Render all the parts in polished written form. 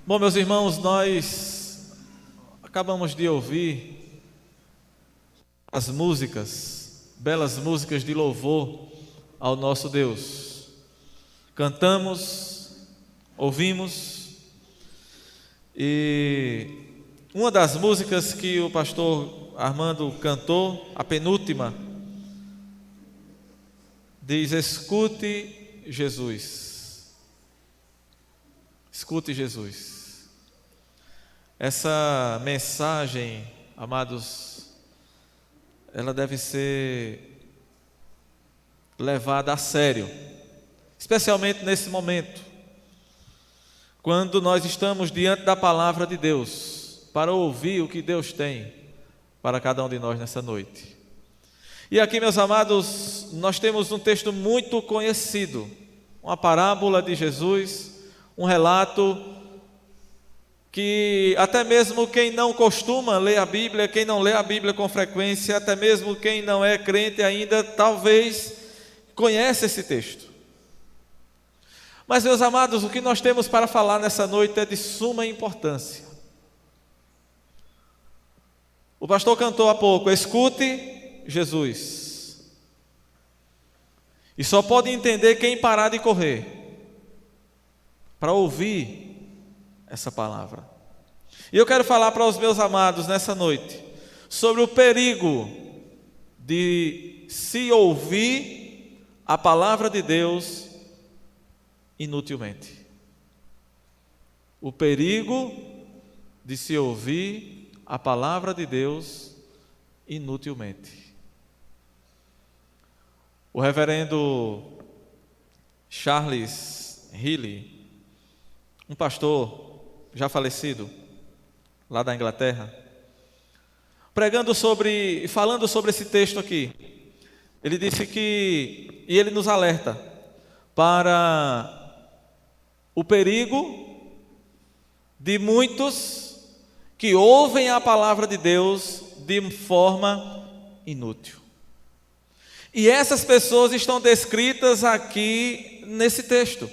Bom, meus irmãos, nós acabamos de ouvir as músicas, belas músicas de louvor ao nosso Deus. Cantamos, ouvimos, e uma das músicas que o pastor Armando cantou, a penúltima, diz: escute Jesus. Escute Jesus. Essa mensagem, amados, ela deve ser levada a sério, especialmente nesse momento, quando nós estamos diante da palavra de Deus, para ouvir o que Deus tem para cada um de nós nessa noite. E aqui, meus amados, nós temos um texto muito conhecido, uma parábola de Jesus, um relato que até mesmo quem não costuma ler a Bíblia, quem não lê a Bíblia com frequência, até mesmo quem não é crente ainda, talvez conhece esse texto. Mas, meus amados, o que nós temos para falar nessa noite é de suma importância. O pastor cantou há pouco: escute Jesus. E só pode entender quem parar de correr para ouvir essa palavra. E eu quero falar para os meus amados nessa noite sobre o perigo de se ouvir a palavra de Deus inutilmente. O perigo de se ouvir a palavra de Deus inutilmente. O reverendo Charles Healy, um pastor já falecido, lá da Inglaterra, falando sobre esse texto aqui, ele disse que, e ele nos alerta para o perigo de muitos que ouvem a palavra de Deus de forma inútil. E essas pessoas estão descritas aqui nesse texto.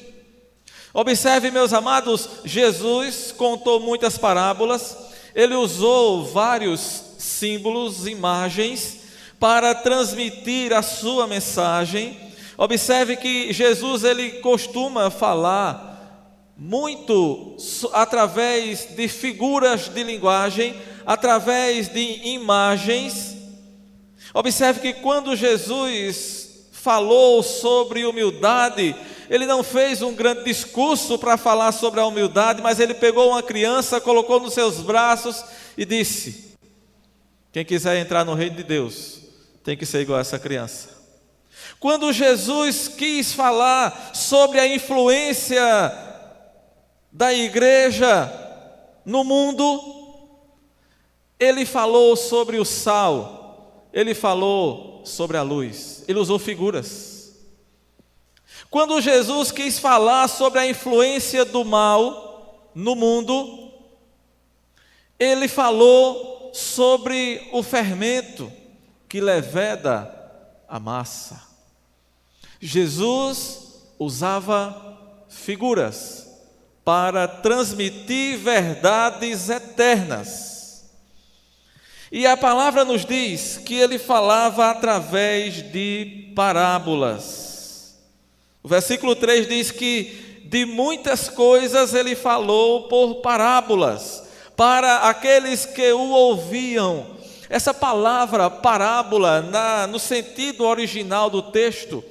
Observe, meus amados, Jesus contou muitas parábolas, ele usou vários símbolos, imagens, para transmitir a sua mensagem. Observe que Jesus, ele costuma falar muito através de figuras de linguagem, através de imagens. Observe que quando Jesus falou sobre humildade, ele não fez um grande discurso para falar sobre a humildade, mas ele pegou uma criança, colocou nos seus braços e disse: quem quiser entrar no reino de Deus tem que ser igual a essa criança. Quando Jesus quis falar sobre a influência da igreja no mundo, ele falou sobre o sal, ele falou sobre a luz, ele usou figuras. Quando Jesus quis falar sobre a influência do mal no mundo, ele falou sobre o fermento que leveda a massa. Jesus usava figuras para transmitir verdades eternas. E a palavra nos diz que ele falava através de parábolas. O versículo 3 diz que de muitas coisas ele falou por parábolas, para aqueles que o ouviam. Essa palavra parábola, no sentido original do texto,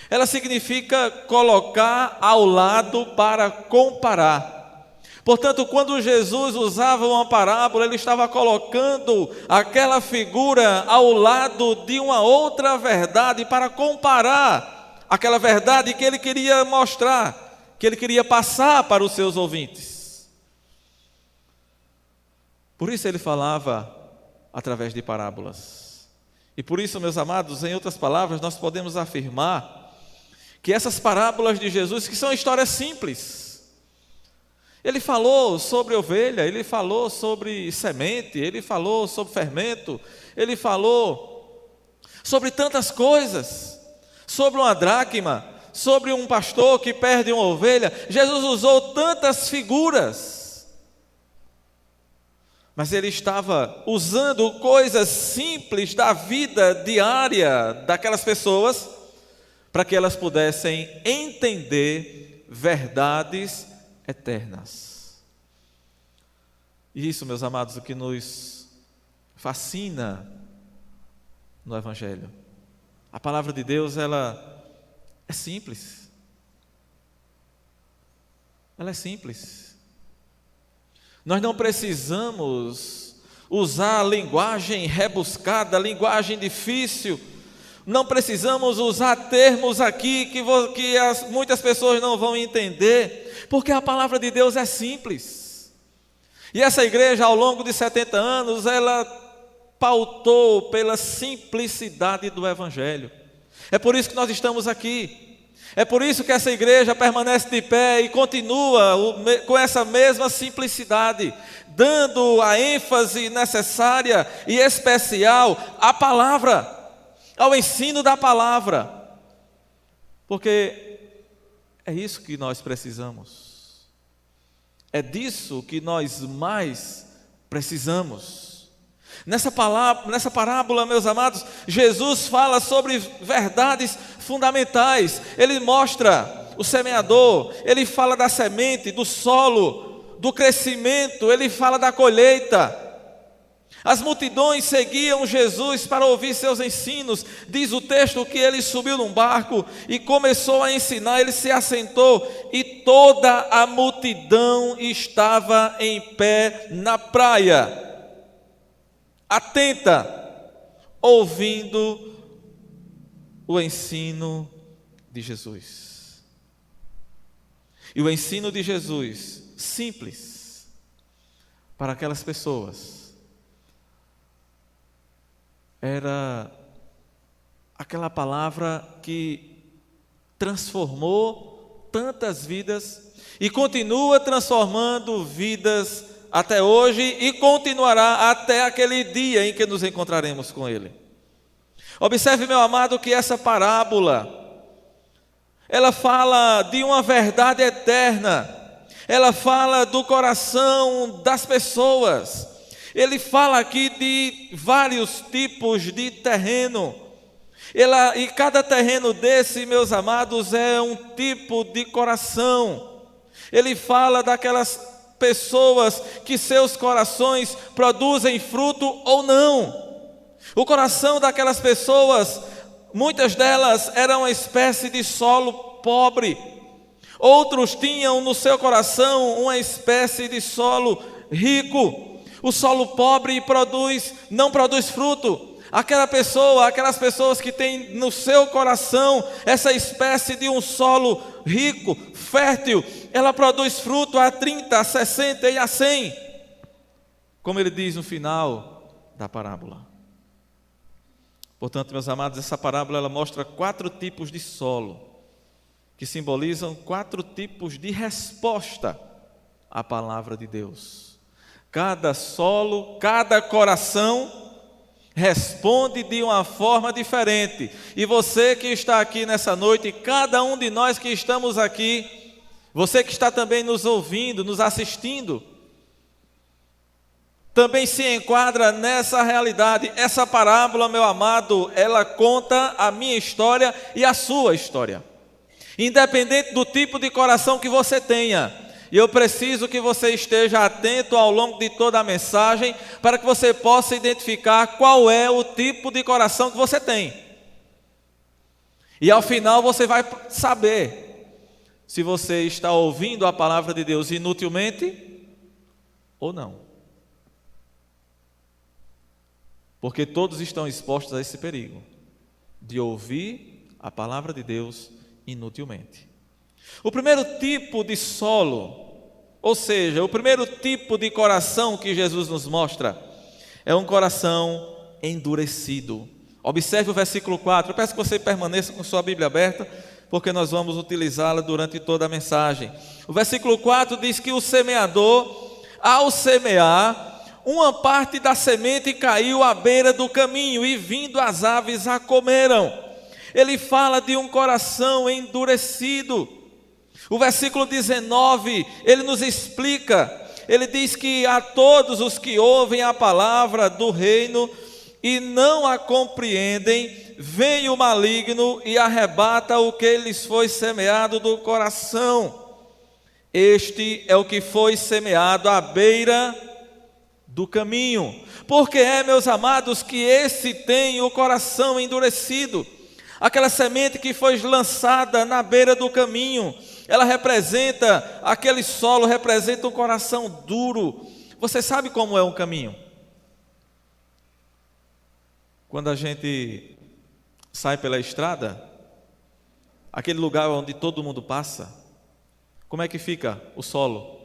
ela significa colocar ao lado para comparar. Portanto, quando Jesus usava uma parábola, ele estava colocando aquela figura ao lado de uma outra verdade para comparar aquela verdade que ele queria mostrar, que ele queria passar para os seus ouvintes. Por isso ele falava através de parábolas. E por isso, meus amados, em outras palavras, nós podemos afirmar que essas parábolas de Jesus, que são histórias simples, ele falou sobre ovelha, ele falou sobre semente, ele falou sobre fermento, ele falou sobre tantas coisas, sobre uma dracma, sobre um pastor que perde uma ovelha. Jesus usou tantas figuras mas ele estava usando coisas simples da vida diária daquelas pessoas para que elas pudessem entender verdades eternas. E isso, meus amados, o que nos fascina no Evangelho. A palavra de Deus, ela é simples. Ela é simples. Nós não precisamos usar linguagem rebuscada, linguagem difícil. Não precisamos usar termos aqui que muitas pessoas não vão entender, porque a palavra de Deus é simples. E essa igreja, ao longo de 70 anos, ela pautou pela simplicidade do Evangelho. É por isso que nós estamos aqui. É por isso que essa igreja permanece de pé e continua com essa mesma simplicidade, dando a ênfase necessária e especial à palavra, ao ensino da palavra. Porque é isso que nós precisamos. É disso que nós mais precisamos. Nessa parábola, meus amados, Jesus fala sobre verdades fundamentais. Ele mostra o semeador, ele fala da semente, do solo, do crescimento, ele fala da colheita. As multidões seguiam Jesus para ouvir seus ensinos. Diz o texto que ele subiu num barco e começou a ensinar, ele se assentou e toda a multidão estava em pé na praia, atenta, ouvindo o ensino de Jesus. E o ensino de Jesus, simples, para aquelas pessoas, era aquela palavra que transformou tantas vidas e continua transformando vidas até hoje e continuará até aquele dia em que nos encontraremos com Ele. Observe, meu amado, que essa parábola, ela fala de uma verdade eterna, ela fala do coração das pessoas. Ele fala aqui de vários tipos de terreno. E cada terreno desse, meus amados, é um tipo de coração. Ele fala daquelas pessoas que seus corações produzem fruto ou não. O coração daquelas pessoas, muitas delas eram uma espécie de solo pobre. Outros tinham no seu coração uma espécie de solo rico. O solo pobre não produz fruto. Aquelas pessoas que têm no seu coração essa espécie de um solo rico, fértil, ela produz fruto a 30, a 60 e a 100. Como ele diz no final da parábola. Portanto, meus amados, essa parábola ela mostra 4 tipos de solo, que simbolizam 4 tipos de resposta à palavra de Deus. Cada solo, cada coração responde de uma forma diferente. E você que está aqui nessa noite, cada um de nós que estamos aqui, você que está também nos ouvindo, nos assistindo, também se enquadra nessa realidade. Essa parábola, meu amado, ela conta a minha história e a sua história. Independente do tipo de coração que você tenha. E eu preciso que você esteja atento ao longo de toda a mensagem para que você possa identificar qual é o tipo de coração que você tem. E ao final você vai saber se você está ouvindo a palavra de Deus inutilmente ou não. Porque todos estão expostos a esse perigo de ouvir a palavra de Deus inutilmente. O primeiro tipo de solo, ou seja, o primeiro tipo de coração que Jesus nos mostra, é um coração endurecido. Observe o versículo 4, eu peço que você permaneça com sua Bíblia aberta, porque nós vamos utilizá-la durante toda a mensagem. O versículo 4 diz que o semeador, ao semear, uma parte da semente caiu à beira do caminho, e vindo as aves a comeram. Ele fala de um coração endurecido. O versículo 19, ele nos explica ele diz que a todos os que ouvem a palavra do reino e não a compreendem, vem o maligno e arrebata o que lhes foi semeado do coração. Este é o que foi semeado à beira do caminho. Porque meus amados, que esse tem o coração endurecido. Aquela semente que foi lançada na beira do caminho, ela representa, aquele solo representa um coração duro. Você sabe como é um caminho? Quando a gente sai pela estrada, aquele lugar onde todo mundo passa, como é que fica o solo?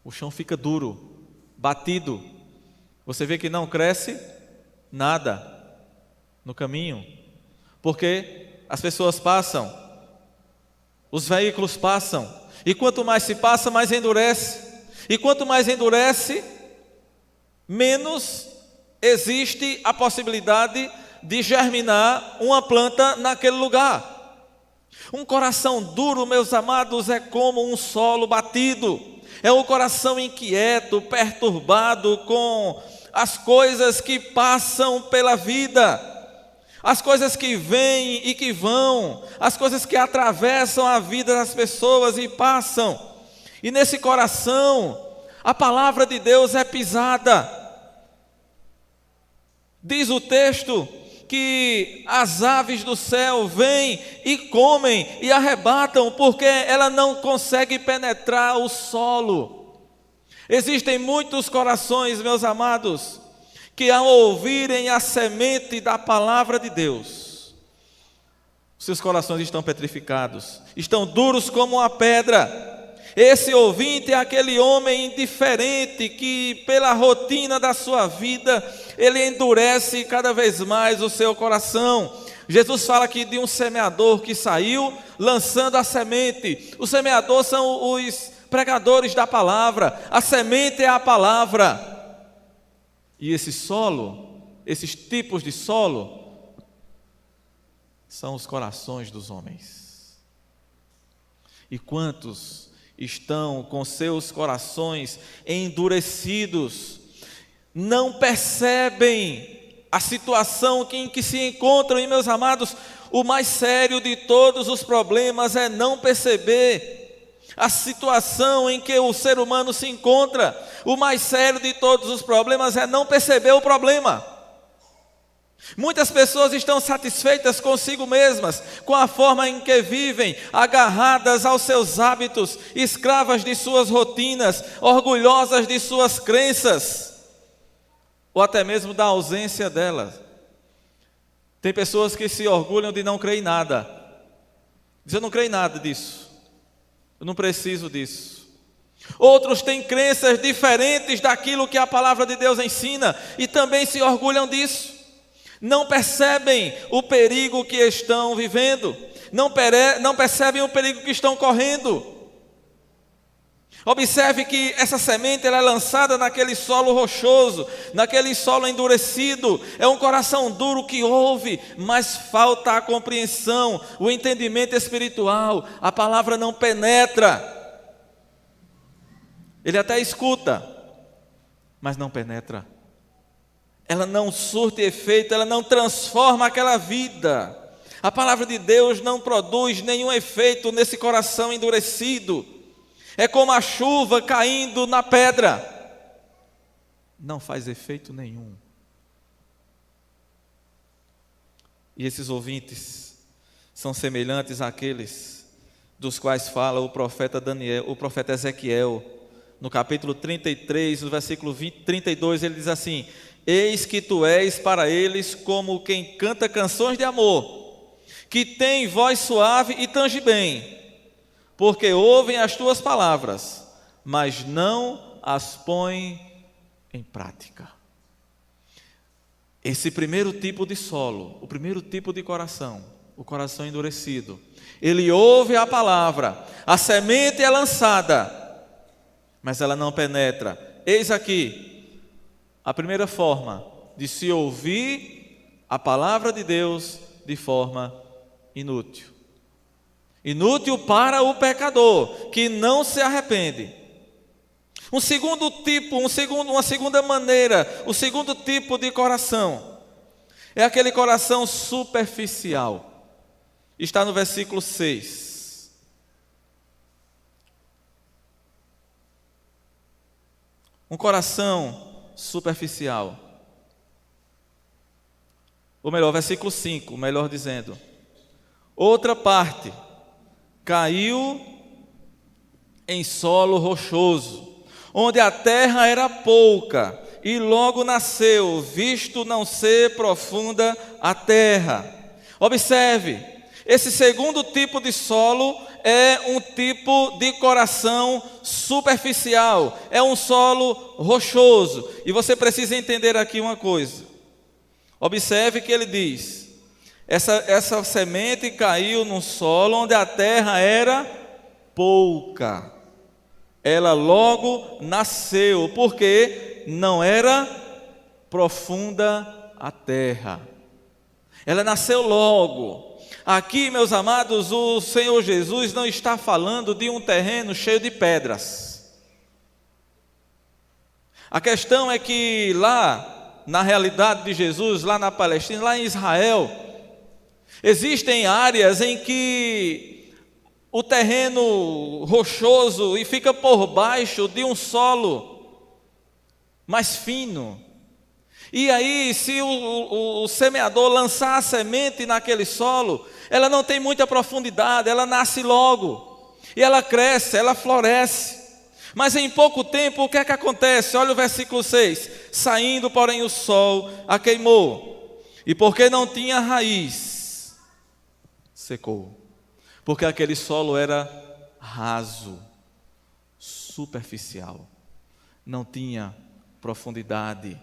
O chão fica duro, batido. Você vê que não cresce nada no caminho, porque as pessoas passam, os veículos passam, e quanto mais se passa, mais endurece. E quanto mais endurece, menos existe a possibilidade de germinar uma planta naquele lugar. Um coração duro, meus amados, é como um solo batido. É um coração inquieto, perturbado com as coisas que passam pela vida, as coisas que vêm e que vão, as coisas que atravessam a vida das pessoas e passam. E nesse coração, a palavra de Deus é pisada. Diz o texto que as aves do céu vêm e comem e arrebatam, porque ela não consegue penetrar o solo. Existem muitos corações, meus amados, que ao ouvirem a semente da palavra de Deus, seus corações estão petrificados, estão duros como uma pedra. Esse ouvinte é aquele homem indiferente que, pela rotina da sua vida, ele endurece cada vez mais o seu coração. Jesus fala aqui de um semeador que saiu lançando a semente. O semeador são os pregadores da palavra, a semente é a palavra. E esse solo, esses tipos de solo, são os corações dos homens. E quantos estão com seus corações endurecidos, não percebem a situação em que se encontram. E meus amados, o mais sério de todos os problemas é não perceber a situação em que o ser humano se encontra. O mais sério de todos os problemas é não perceber o problema. Muitas pessoas estão satisfeitas consigo mesmas, com a forma em que vivem, agarradas aos seus hábitos, escravas de suas rotinas, orgulhosas de suas crenças, ou até mesmo da ausência delas. Tem pessoas que se orgulham de não crer em nada. Diz: eu não creio em nada disso, eu não preciso disso. Outros têm crenças diferentes daquilo que a palavra de Deus ensina e também se orgulham disso. Não percebem o perigo que estão vivendo, não percebem o perigo que estão correndo. Observe que essa semente ela é lançada naquele solo rochoso, naquele solo endurecido. É um coração duro que ouve, mas falta a compreensão, o entendimento espiritual. A palavra não penetra. Ele até escuta, mas não penetra. Ela não surte efeito, ela não transforma aquela vida. A palavra de Deus não produz nenhum efeito nesse coração endurecido. É como a chuva caindo na pedra, não faz efeito nenhum. E esses ouvintes são semelhantes àqueles dos quais fala o profeta Ezequiel, no capítulo 33, no versículo 32, ele diz assim: eis que tu és para eles como quem canta canções de amor, que tem voz suave e tange bem, porque ouvem as tuas palavras, mas não as põem em prática. Esse primeiro tipo de solo, o primeiro tipo de coração, o coração endurecido, ele ouve a palavra, a semente é lançada, mas ela não penetra. Eis aqui a primeira forma de se ouvir a palavra de Deus de forma inútil. Inútil para o pecador que não se arrepende. Um segundo tipo, uma segunda maneira, o segundo tipo de coração é aquele coração superficial. Está no versículo 6. Um coração superficial. Ou melhor, versículo 5, melhor dizendo. Outra parte caiu em solo rochoso, onde a terra era pouca, e logo nasceu, visto não ser profunda a terra. Observe, esse segundo tipo de solo é um tipo de coração superficial, é um solo rochoso. E você precisa entender aqui uma coisa. Observe que ele diz: essa semente caiu num solo onde a terra era pouca. Ela logo nasceu, porque não era profunda a terra. Ela nasceu logo. Aqui, meus amados, o Senhor Jesus não está falando de um terreno cheio de pedras. A questão é que lá, na realidade de Jesus, lá na Palestina, lá em Israel, existem áreas em que o terreno rochoso e fica por baixo de um solo mais fino. E aí, se o semeador lançar a semente naquele solo, ela não tem muita profundidade, ela nasce logo, e ela cresce, ela floresce. Mas em pouco tempo, o que é que acontece? Olha o versículo 6. Saindo, porém, o sol a queimou, e porque não tinha raiz, secou. Porque aquele solo era raso, superficial, não tinha profundidade.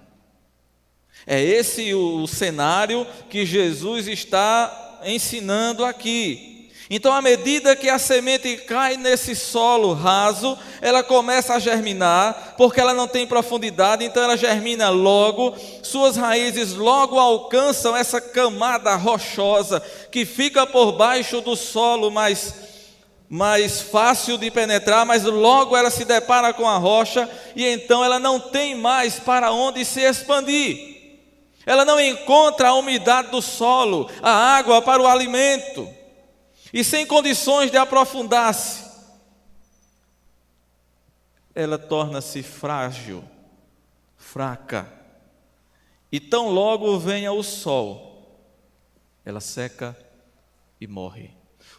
É esse o cenário que Jesus está ensinando aqui. Então, à medida que a semente cai nesse solo raso, ela começa a germinar, porque ela não tem profundidade, então ela germina logo, suas raízes logo alcançam essa camada rochosa, que fica por baixo do solo mais fácil de penetrar, mas logo ela se depara com a rocha, e então ela não tem mais para onde se expandir. Ela não encontra a umidade do solo, a água para o alimento, e sem condições de aprofundar-se, ela torna-se frágil, fraca, e tão logo venha o sol, ela seca e morre.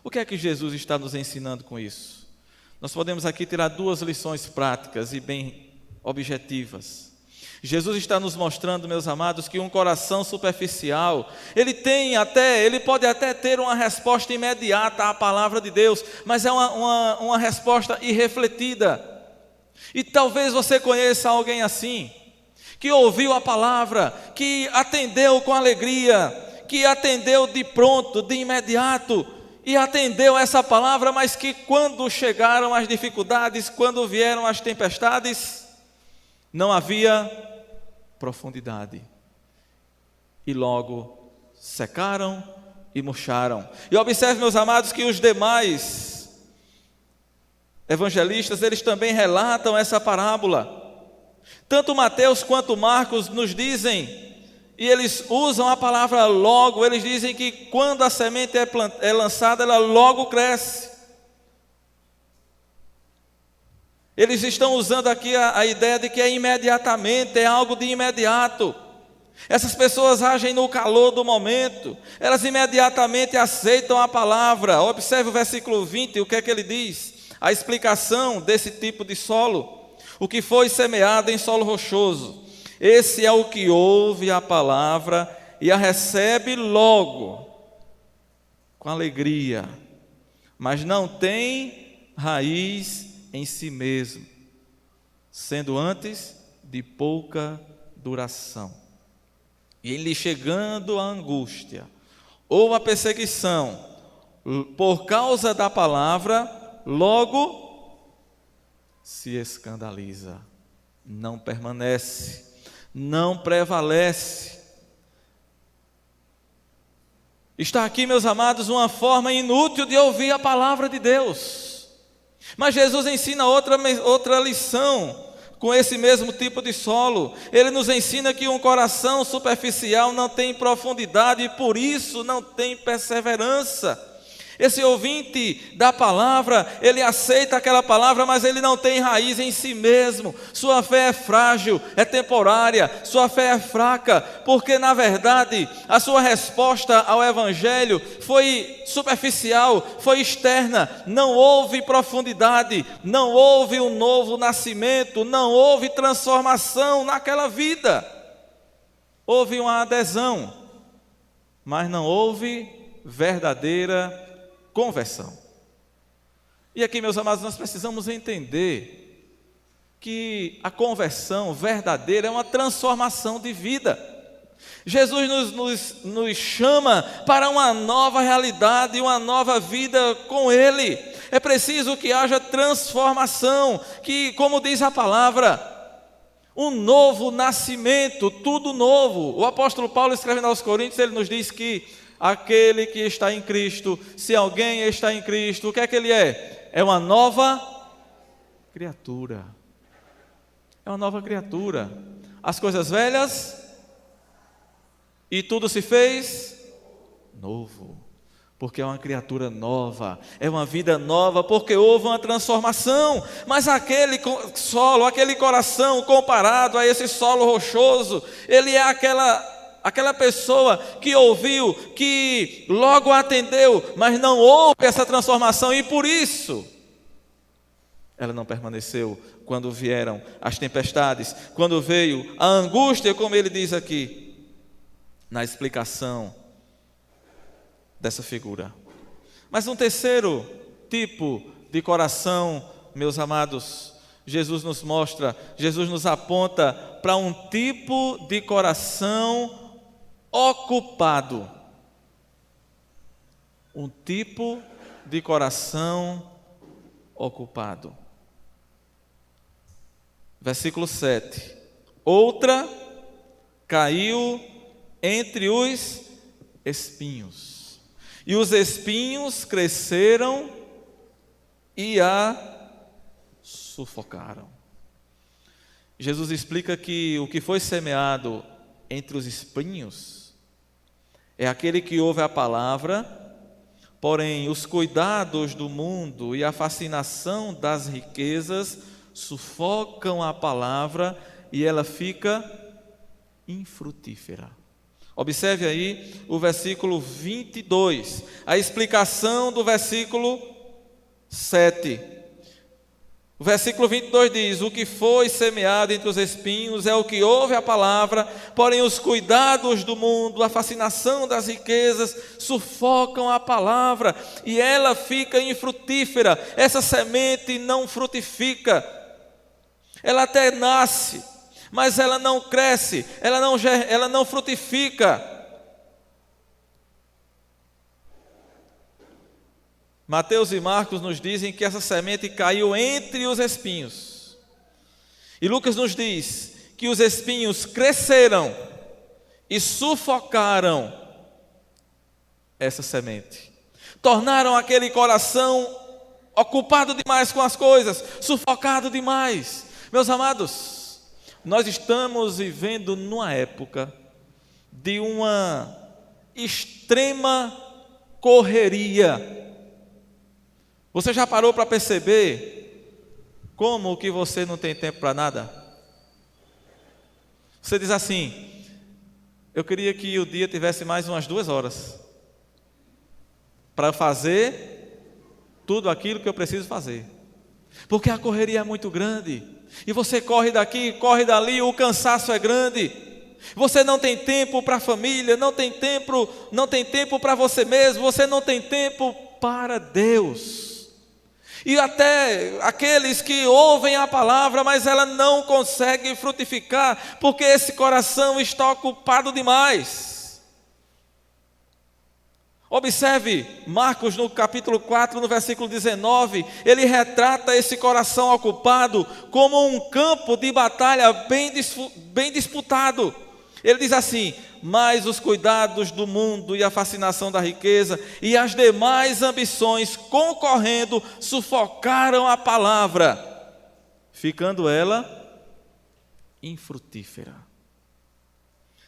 O que é que Jesus está nos ensinando com isso? Nós podemos aqui tirar duas lições práticas e bem objetivas. Jesus está nos mostrando, meus amados, que um coração superficial, ele pode até ter uma resposta imediata à palavra de Deus, mas é uma resposta irrefletida. E talvez você conheça alguém assim, que ouviu a palavra, que atendeu com alegria, que atendeu de pronto, de imediato, e atendeu essa palavra, mas que quando chegaram as dificuldades, quando vieram as tempestades, não havia profundidade, e logo secaram e murcharam. E observe, meus amados, que os demais evangelistas, eles também relatam essa parábola. Tanto Mateus quanto Marcos nos dizem, e eles usam a palavra logo, eles dizem que quando a semente é lançada, ela logo cresce. Eles estão usando aqui a ideia de que é imediatamente, é algo de imediato. Essas pessoas agem no calor do momento, elas imediatamente aceitam a palavra. Observe o versículo 20, o que é que ele diz? A explicação desse tipo de solo. O que foi semeado em solo rochoso, esse é o que ouve a palavra e a recebe logo, com alegria, mas não tem raiz em si mesmo, sendo antes de pouca duração. E em lhe chegando a angústia ou a perseguição por causa da palavra, logo se escandaliza, não permanece, não prevalece. Está aqui, meus amados, uma forma inútil de ouvir a palavra de Deus. Mas Jesus ensina outra lição. com esse mesmo tipo de solo. Ele nos ensina que um coração superficial não tem profundidade e por isso não tem perseverança. Esse ouvinte da palavra, ele aceita aquela palavra, mas ele não tem raiz em si mesmo. Sua fé é frágil, é temporária, sua fé é fraca, porque na verdade a sua resposta ao Evangelho foi superficial, foi externa. Não houve profundidade, não houve um novo nascimento, não houve transformação naquela vida. Houve uma adesão, mas não houve verdadeira conversão. E aqui, meus amados, nós precisamos entender que a conversão verdadeira é uma transformação de vida. Jesus nos chama para uma nova realidade, uma nova vida com Ele. É preciso que haja transformação, que, como diz a palavra, um novo nascimento, tudo novo. O apóstolo Paulo, escrevendo aos Coríntios, ele nos diz que aquele que está em Cristo, se alguém está em Cristo, o que é que ele é? É uma nova criatura. É uma nova criatura. As coisas velhas e tudo se fez novo. Porque é uma criatura nova, é uma vida nova, porque houve uma transformação. Mas aquele solo, aquele coração comparado a esse solo rochoso, ele é aquela pessoa que ouviu, que logo atendeu, mas não houve essa transformação e por isso ela não permaneceu quando vieram as tempestades, quando veio a angústia, como ele diz aqui, na explicação dessa figura. Mas um terceiro tipo de coração, meus amados, Jesus nos mostra, Jesus nos aponta para um tipo de coração ocupado. Um tipo de coração ocupado. Versículo 7. Outra caiu entre os espinhos, e os espinhos cresceram e a sufocaram. Jesus explica que o que foi semeado entre os espinhos é aquele que ouve a palavra, porém os cuidados do mundo e a fascinação das riquezas sufocam a palavra e ela fica infrutífera. Observe aí o versículo 22, a explicação do versículo 7. O versículo 22 diz: o que foi semeado entre os espinhos é o que ouve a palavra, porém os cuidados do mundo, a fascinação das riquezas sufocam a palavra e ela fica infrutífera. Essa semente não frutifica, ela até nasce, mas ela não cresce, ela não frutifica. Mateus e Marcos nos dizem que essa semente caiu entre os espinhos. E Lucas nos diz que os espinhos cresceram e sufocaram essa semente. Tornaram aquele coração ocupado demais com as coisas, sufocado demais. Meus amados, nós estamos vivendo numa época de uma extrema correria. Você já parou para perceber como que você não tem tempo para nada? Você diz assim: eu queria que o dia tivesse mais umas 2 horas para fazer tudo aquilo que eu preciso fazer, porque a correria é muito grande, e você corre daqui, corre dali, o cansaço é grande. Você não tem tempo para a família, não tem tempo para você mesmo, você não tem tempo para Deus. E até aqueles que ouvem a palavra, mas ela não consegue frutificar, porque esse coração está ocupado demais. Observe Marcos no capítulo 4, no versículo 19, ele retrata esse coração ocupado como um campo de batalha bem disputado. Ele diz assim: mas os cuidados do mundo e a fascinação da riqueza e as demais ambições concorrendo sufocaram a palavra, ficando ela infrutífera.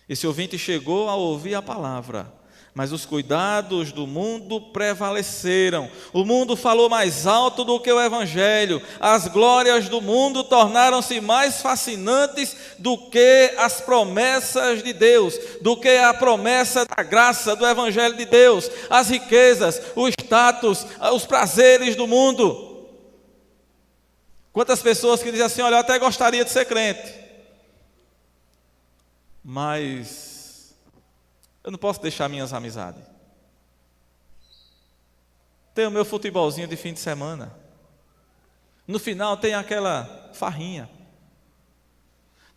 Esse ouvinte chegou a ouvir a palavra, mas os cuidados do mundo prevaleceram. O mundo falou mais alto do que o evangelho. As glórias do mundo tornaram-se mais fascinantes do que as promessas de Deus, do que a promessa da graça do evangelho de Deus, as riquezas, o status, os prazeres do mundo. Quantas pessoas que dizem assim: olha, eu até gostaria de ser crente, mas eu não posso deixar minhas amizades. Tem o meu futebolzinho de fim de semana. No final tem aquela farrinha.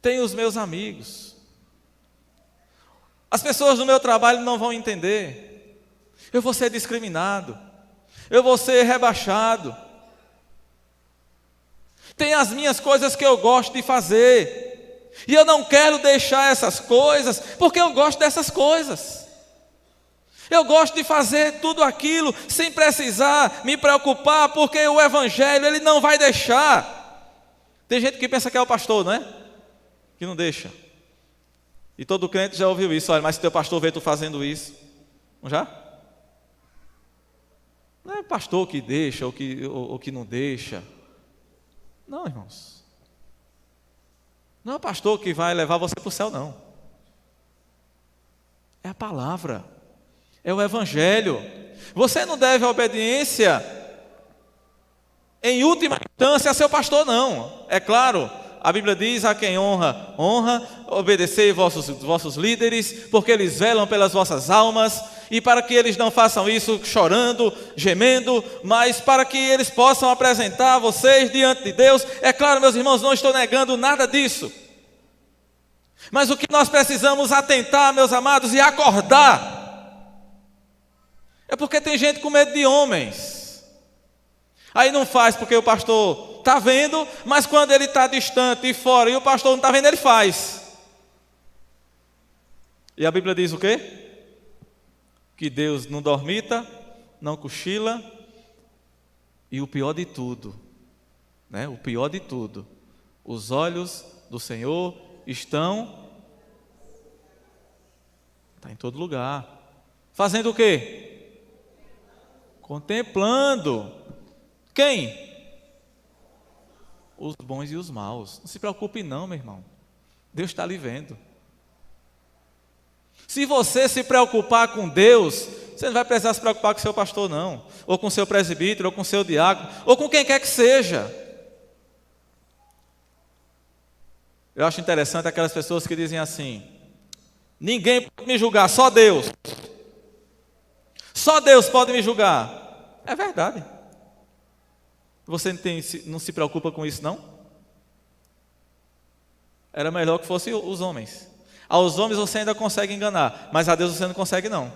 Tem os meus amigos. As pessoas do meu trabalho não vão entender. Eu vou ser discriminado. Eu vou ser rebaixado. Tem as minhas coisas que eu gosto de fazer. E eu não quero deixar essas coisas, porque eu gosto dessas coisas. Eu gosto de fazer tudo aquilo sem precisar me preocupar, porque o evangelho ele não vai deixar. Tem gente que pensa que é o pastor, não é? Que não deixa. E todo crente já ouviu isso: olha, mas se teu pastor vê tu fazendo isso, não já? Não é o pastor que deixa ou que não deixa. Não, irmãos. Não é o pastor que vai levar você para o céu, não. É a palavra, é o evangelho. Você não deve obediência, em última instância, a seu pastor, não. É claro, a Bíblia diz: a quem honra, honra. Obedecei vossos líderes, porque eles velam pelas vossas almas, e para que eles não façam isso chorando, gemendo, mas para que eles possam apresentar vocês diante de Deus. É claro, meus irmãos, não estou negando nada disso. Mas o que nós precisamos atentar, meus amados, e acordar, é porque tem gente com medo de homens. Aí não faz porque o pastor está vendo, mas quando ele está distante e fora e o pastor não está vendo, ele faz. E a Bíblia diz o quê? Que Deus não dormita, não cochila, e o pior de tudo, né? O pior de tudo, os olhos do Senhor estão em todo lugar. Fazendo o quê? Contemplando. Quem? Os bons e os maus. Não se preocupe não, meu irmão. Deus está lhe vendo. Se você se preocupar com Deus, você não vai precisar se preocupar com seu pastor, não, ou com seu presbítero, ou com seu diácono, ou com quem quer que seja. Eu acho interessante aquelas pessoas que dizem assim: ninguém pode me julgar, só Deus. Só Deus pode me julgar. É verdade. Você não se preocupa com isso, não? Era melhor que fossem os homens. Aos homens você ainda consegue enganar, mas a Deus você não consegue, não.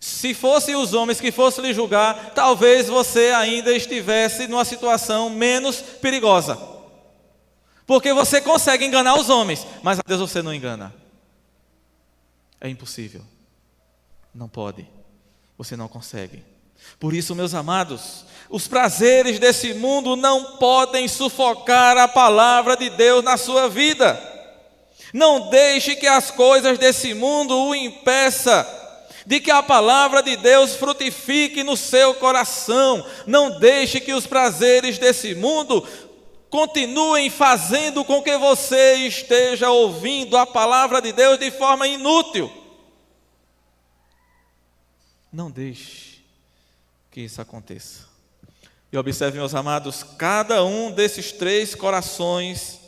Se fossem os homens que fossem lhe julgar, talvez você ainda estivesse numa situação menos perigosa. Porque você consegue enganar os homens, mas a Deus você não engana. É impossível. Não pode. Você não consegue. Por isso, meus amados, os prazeres desse mundo não podem sufocar a palavra de Deus na sua vida. Não deixe que as coisas desse mundo o impeça de que a palavra de Deus frutifique no seu coração. Não deixe que os prazeres desse mundo continuem fazendo com que você esteja ouvindo a palavra de Deus de forma inútil. Não deixe que isso aconteça. E observe, meus amados, cada um desses três corações,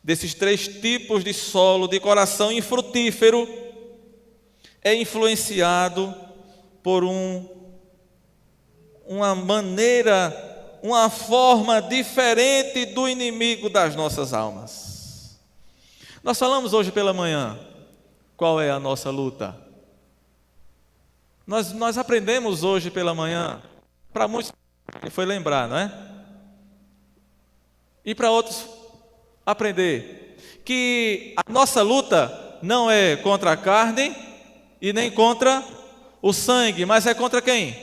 desses três tipos de solo, de coração infrutífero, é influenciado por uma maneira, uma forma diferente do inimigo das nossas almas. Nós falamos hoje pela manhã qual é a nossa luta. Nós aprendemos hoje pela manhã, para muitos foi lembrar, não é? E para outros aprender que a nossa luta não é contra a carne e nem contra o sangue, mas é contra quem?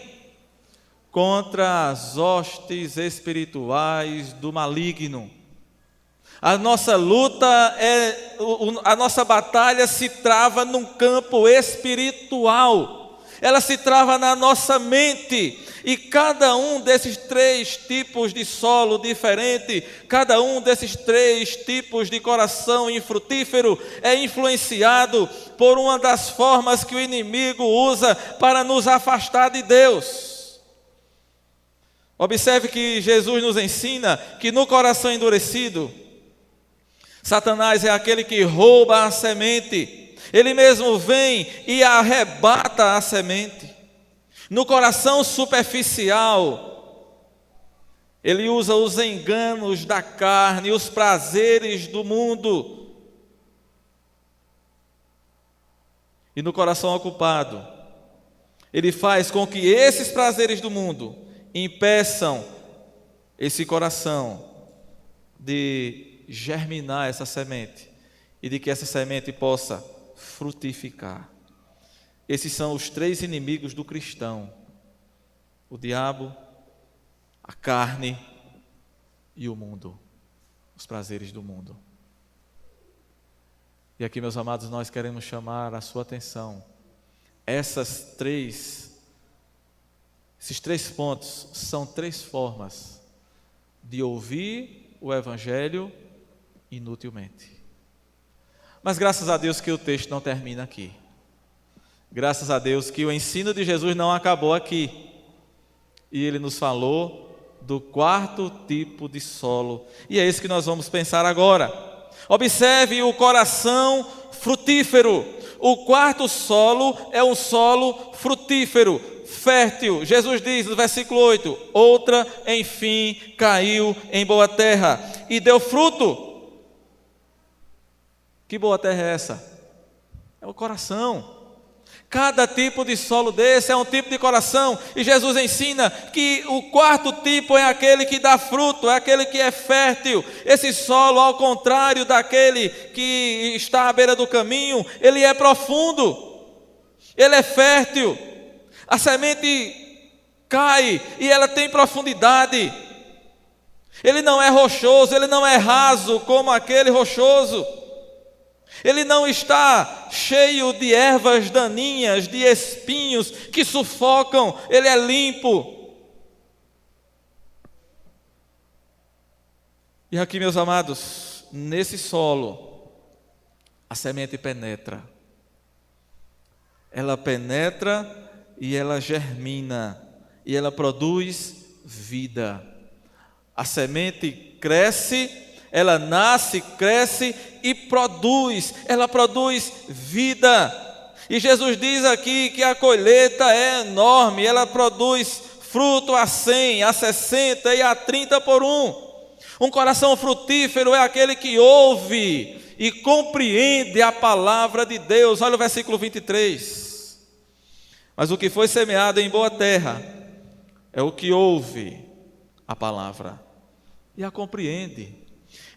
Contra as hostes espirituais do maligno. A nossa luta a nossa batalha se trava num campo espiritual. Ela se trava na nossa mente. E cada um desses 3 tipos de solo diferente, cada um desses 3 tipos de coração infrutífero é influenciado por uma das formas que o inimigo usa para nos afastar de Deus. Observe que Jesus nos ensina que no coração endurecido, Satanás é aquele que rouba a semente. Ele mesmo vem e arrebata a semente. No coração superficial, ele usa os enganos da carne, os prazeres do mundo. E no coração ocupado, ele faz com que esses prazeres do mundo impeçam esse coração de germinar essa semente e de que essa semente possa frutificar. Esses são os 3 inimigos do cristão: o diabo, a carne e o mundo, os prazeres do mundo. E aqui, meus amados, nós queremos chamar a sua atenção. Esses 3 pontos são 3 formas de ouvir o Evangelho inutilmente. Mas graças a Deus que o texto não termina aqui. Graças a Deus que o ensino de Jesus não acabou aqui. E ele nos falou do 4º tipo de solo. E é isso que nós vamos pensar agora. Observe o coração frutífero. O 4º solo é um solo frutífero, fértil. Jesus diz no versículo 8: outra, enfim, caiu em boa terra e deu fruto. Que boa terra é essa? É o coração. Cada tipo de solo desse é um tipo de coração. E Jesus ensina que o 4º tipo é aquele que dá fruto, é aquele que é fértil. Esse solo, ao contrário daquele que está à beira do caminho, ele é profundo, ele é fértil. A semente cai e ela tem profundidade. Ele não é rochoso, ele não é raso como aquele rochoso. Ele não está cheio de ervas daninhas, de espinhos que sufocam. Ele é limpo. E aqui, meus amados, nesse solo, a semente penetra. Ela penetra e ela germina. E ela produz vida. A semente cresce, ela nasce, cresce e produz. Ela produz vida. E Jesus diz aqui que a colheita é enorme. Ela produz fruto a 100, a 60 e a 30 por 1. Um coração frutífero é aquele que ouve e compreende a palavra de Deus. Olha o versículo 23. Mas o que foi semeado em boa terra é o que ouve a palavra e a compreende.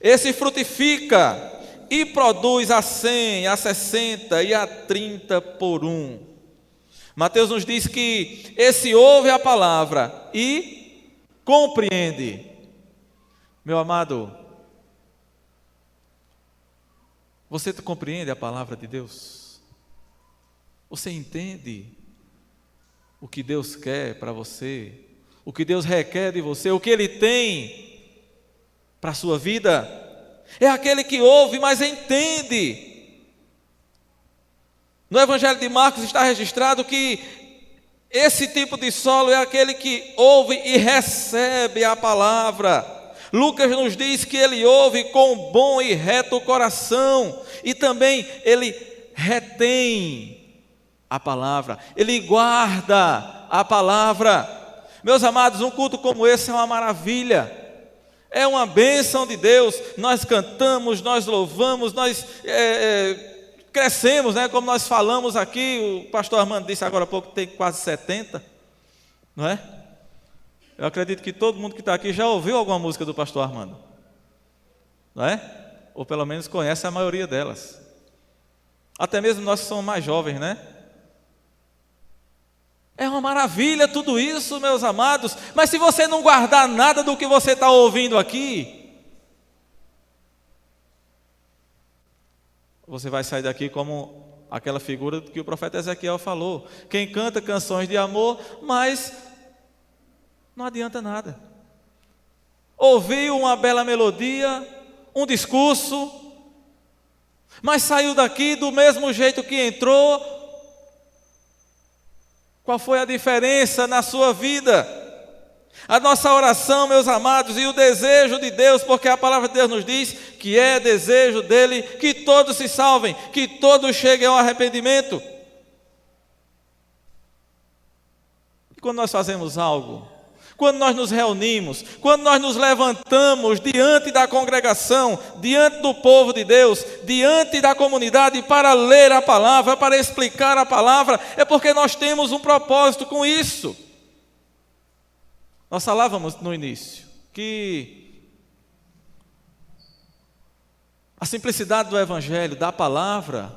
Esse frutifica e produz a 100, a 60 e a 30 por 1. Mateus nos diz que esse ouve a palavra e compreende. Meu amado, você compreende a palavra de Deus? Você entende o que Deus quer para você? O que Deus requer de você? O que Ele tem para a sua vida? É aquele que ouve, mas entende. No Evangelho de Marcos está registrado que esse tipo de solo é aquele que ouve e recebe a palavra. Lucas nos diz que ele ouve com bom e reto coração, e também ele retém a palavra, ele guarda a palavra. Meus amados, um culto como esse é uma maravilha, é uma bênção de Deus. Nós cantamos, nós louvamos, nós crescemos, né? Como nós falamos aqui, o pastor Armando disse agora há pouco que tem quase 70, não é? Eu acredito que todo mundo que está aqui já ouviu alguma música do pastor Armando, não é? Ou pelo menos conhece a maioria delas. Até mesmo nós que somos mais jovens, né? É uma maravilha tudo isso, meus amados. Mas se você não guardar nada do que você está ouvindo aqui, você vai sair daqui como aquela figura que o profeta Ezequiel falou. Quem canta canções de amor, mas não adianta nada. Ouviu uma bela melodia, um discurso, mas saiu daqui do mesmo jeito que entrou. Qual foi a diferença na sua vida? A nossa oração, meus amados, e o desejo de Deus, porque a palavra de Deus nos diz que é desejo dele que todos se salvem, que todos cheguem ao arrependimento. E quando nós fazemos algo, quando nós nos reunimos, quando nós nos levantamos diante da congregação, diante do povo de Deus, diante da comunidade para ler a palavra, para explicar a palavra, é porque nós temos um propósito com isso. Nós falávamos no início que a simplicidade do Evangelho, da palavra,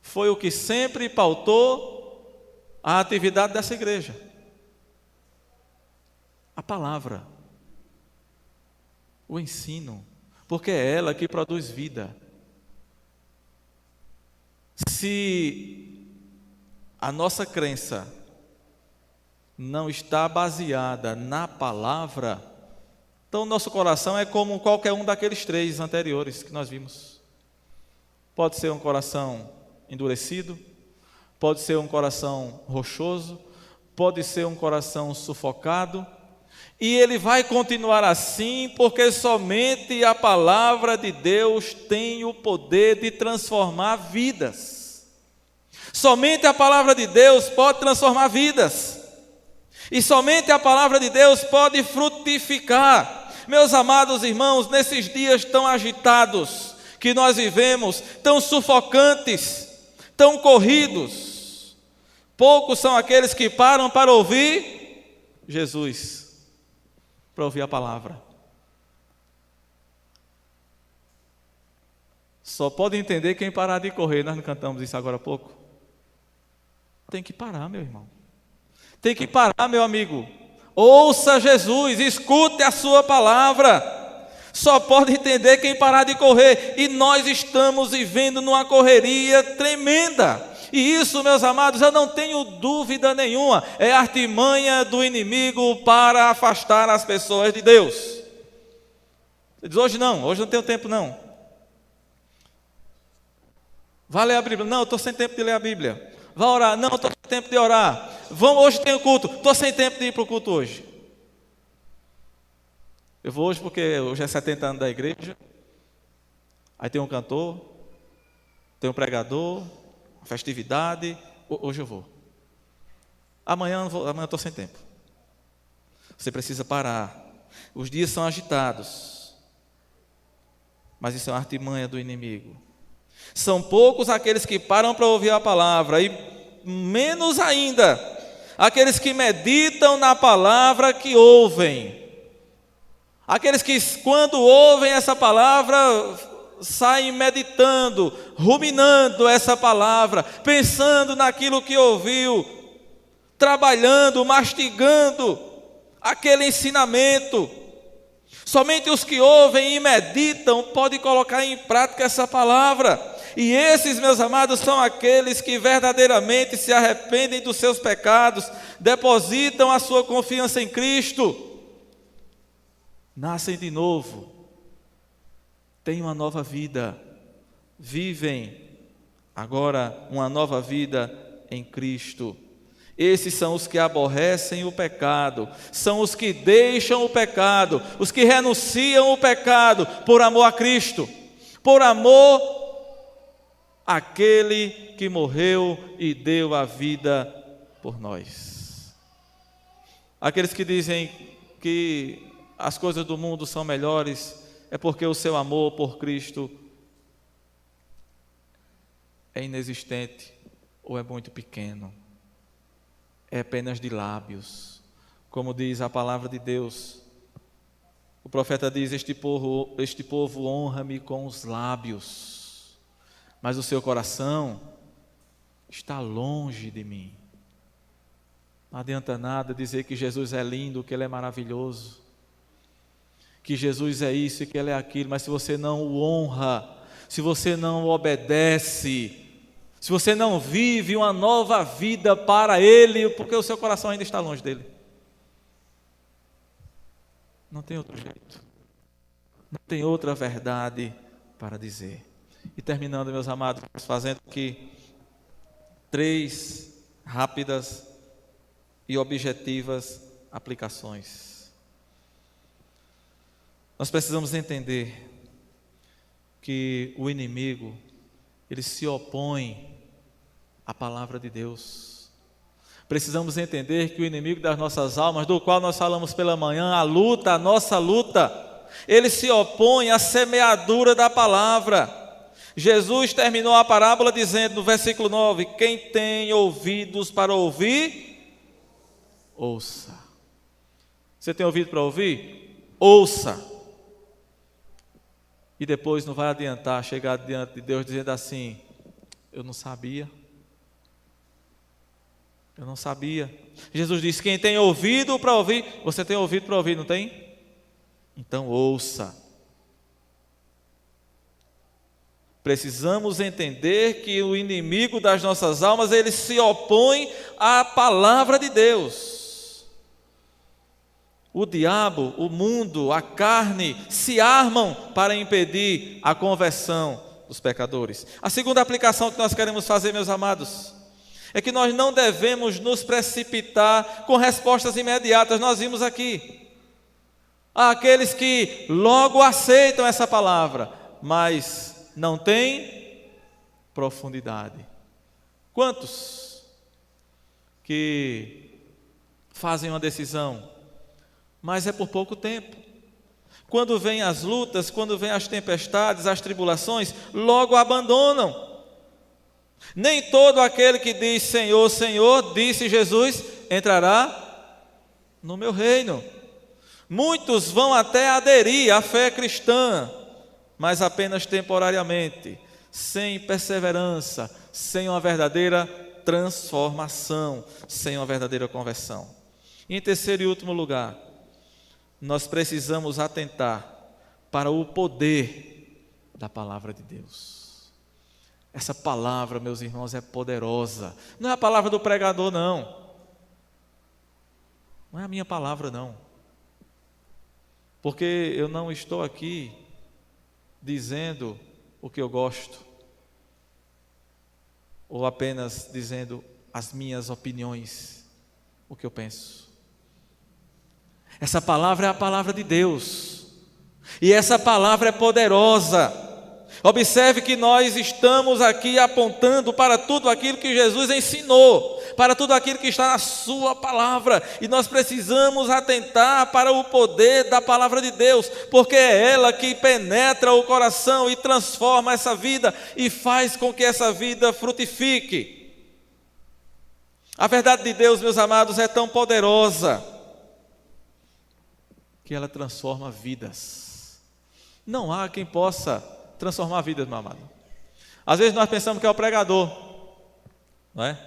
foi o que sempre pautou a atividade dessa igreja. A palavra, o ensino, porque é ela que produz vida. Se a nossa crença não está baseada na palavra, então nosso coração é como qualquer um daqueles 3 anteriores que nós vimos. Pode ser um coração endurecido, pode ser um coração rochoso, pode ser um coração sufocado, e ele vai continuar assim, porque somente a palavra de Deus tem o poder de transformar vidas. Somente a palavra de Deus pode transformar vidas. E somente a palavra de Deus pode frutificar. Meus amados irmãos, nesses dias tão agitados que nós vivemos, tão sufocantes, tão corridos, poucos são aqueles que param para ouvir Jesus, para ouvir a palavra. Só pode entender quem parar de correr. Nós não cantamos isso agora há pouco? Tem que parar, meu irmão. Tem que parar, meu amigo. Ouça Jesus, escute a sua palavra. Só pode entender quem parar de correr. E nós estamos vivendo numa correria tremenda. E isso, meus amados, eu não tenho dúvida nenhuma, é a artimanha do inimigo para afastar as pessoas de Deus. Você diz, hoje não tenho tempo não. Vai ler a Bíblia? Não, eu estou sem tempo de ler a Bíblia. Vai orar? Não, estou sem tempo de orar. Hoje tem o culto. Estou sem tempo de ir para o culto hoje. Eu vou hoje porque hoje é 70 anos da igreja. Aí tem um cantor, tem um pregador, uma festividade. Hoje eu vou. Amanhã eu estou sem tempo. Você precisa parar. Os dias são agitados. Mas isso é uma artimanha do inimigo. São poucos aqueles que param para ouvir a palavra, e menos ainda aqueles que meditam na palavra que ouvem. Aqueles que, quando ouvem essa palavra, saem meditando, ruminando essa palavra, pensando naquilo que ouviu, trabalhando, mastigando aquele ensinamento. Somente os que ouvem e meditam podem colocar em prática essa palavra. E esses, meus amados, são aqueles que verdadeiramente se arrependem dos seus pecados, depositam a sua confiança em Cristo, nascem de novo, têm uma nova vida, vivem agora uma nova vida em Cristo. Esses são os que aborrecem o pecado, são os que deixam o pecado, os que renunciam o pecado por amor a Cristo, por amor àquele que morreu e deu a vida por nós. Aqueles que dizem que as coisas do mundo são melhores, é porque o seu amor por Cristo é inexistente ou é muito pequeno. É apenas de lábios, como diz a palavra de Deus. O profeta diz, este povo honra-me com os lábios, mas o seu coração está longe de mim. Não adianta nada dizer que Jesus é lindo, que Ele é maravilhoso, que Jesus é isso e que Ele é aquilo, mas se você não o honra, se você não obedece, se você não vive uma nova vida para Ele, porque o seu coração ainda está longe dEle. Não tem outro jeito. Não tem outra verdade para dizer. E terminando, meus amados, fazendo aqui 3 rápidas e objetivas aplicações. Nós precisamos entender que o inimigo, ele se opõe à palavra de Deus. Precisamos entender que o inimigo das nossas almas, do qual nós falamos pela manhã, a nossa luta, ele se opõe à semeadura da palavra. Jesus terminou a parábola dizendo no versículo 9: quem tem ouvidos para ouvir, ouça. Você tem ouvido para ouvir? Ouça. E depois não vai adiantar chegar diante de Deus dizendo assim: eu não sabia. Eu não sabia. Jesus disse: quem tem ouvido para ouvir, você tem ouvido para ouvir, não tem? Então ouça. Precisamos entender que o inimigo das nossas almas, ele se opõe à palavra de Deus. O diabo, o mundo, a carne se armam para impedir a conversão dos pecadores. A segunda aplicação que nós queremos fazer, meus amados, é que nós não devemos nos precipitar com respostas imediatas. Nós vimos aqui há aqueles que logo aceitam essa palavra, mas não têm profundidade. Quantos que fazem uma decisão, mas é por pouco tempo? Quando vêm as lutas, quando vêm as tempestades, as tribulações, logo abandonam. Nem todo aquele que diz Senhor, Senhor, disse Jesus, entrará no meu reino. Muitos vão até aderir à fé cristã, mas apenas temporariamente, sem perseverança, sem uma verdadeira transformação, sem uma verdadeira conversão. E em terceiro e último lugar, nós precisamos atentar para o poder da palavra de Deus. Essa palavra, meus irmãos, é poderosa. Não é a palavra do pregador, não. Não é a minha palavra, não. Porque eu não estou aqui dizendo o que eu gosto, ou apenas dizendo as minhas opiniões, o que eu penso. Essa palavra é a palavra de Deus, e essa palavra é poderosa. Observe que nós estamos aqui apontando para tudo aquilo que Jesus ensinou, para tudo aquilo que está na sua palavra, e nós precisamos atentar para o poder da palavra de Deus, porque é ela que penetra o coração e transforma essa vida e faz com que essa vida frutifique. A verdade de Deus, meus amados, é tão poderosa que ela transforma vidas. Não há quem possa transformar vidas, meu amado. Às vezes nós pensamos que é o pregador, não é?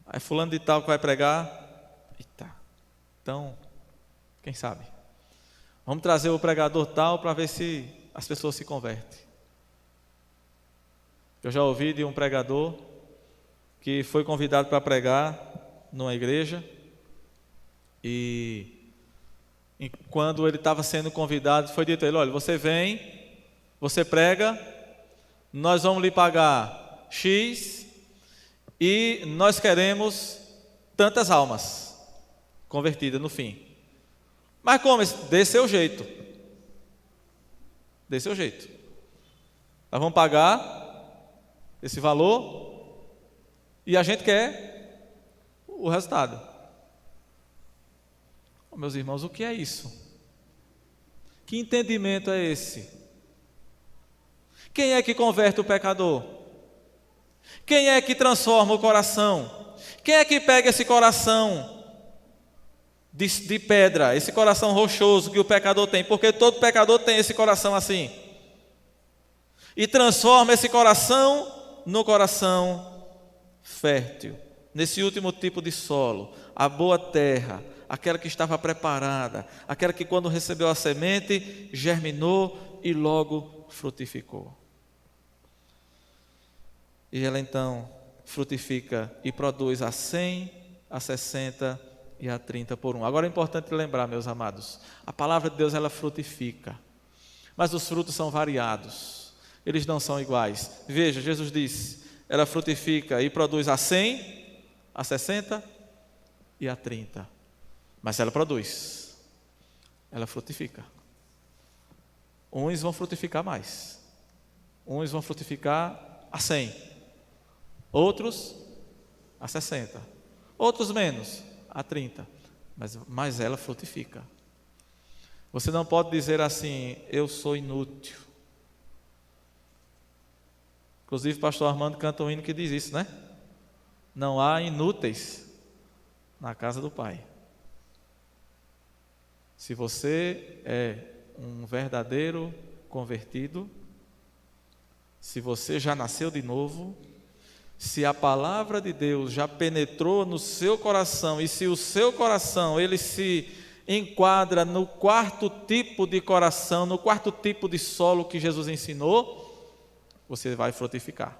Aí fulano de tal que vai pregar, eita, então, quem sabe? Vamos trazer o pregador tal para ver se as pessoas se convertem. Eu já ouvi de um pregador que foi convidado para pregar numa igreja, e quando ele estava sendo convidado, foi dito a ele: olha, você vem, você prega, nós vamos lhe pagar X e nós queremos tantas almas convertidas no fim. Mas como? Dê seu jeito. Dê seu jeito. Nós vamos pagar esse valor e a gente quer o resultado. Oh, meus irmãos, o que é isso? Que entendimento é esse? Quem é que converte o pecador? Quem é que transforma o coração? Quem é que pega esse coração de pedra, esse coração rochoso que o pecador tem? Porque todo pecador tem esse coração assim. E transforma esse coração no coração fértil, nesse último tipo de solo, a boa terra, aquela que estava preparada, aquela que quando recebeu a semente, germinou e logo frutificou. e ela então frutifica e produz a 100, a 60 e a 30 por um. Agora é importante lembrar, meus amados, a palavra de Deus ela frutifica, mas os frutos são variados, eles não são iguais. Veja, Jesus disse, ela frutifica e produz a 100, a 60 e a 30, mas ela produz, ela frutifica. Uns vão frutificar mais, uns vão frutificar a 100, outros a 60, outros menos, a 30, mas ela frutifica. Você não pode dizer assim, eu sou inútil. Inclusive o pastor Armando canta um hino que diz isso, né? Não há inúteis na casa do Pai. Se você é um verdadeiro convertido, se você já nasceu de novo, se a palavra de Deus já penetrou no seu coração, e se o seu coração ele se enquadra no quarto tipo de coração, no quarto tipo de solo que Jesus ensinou, você vai frutificar.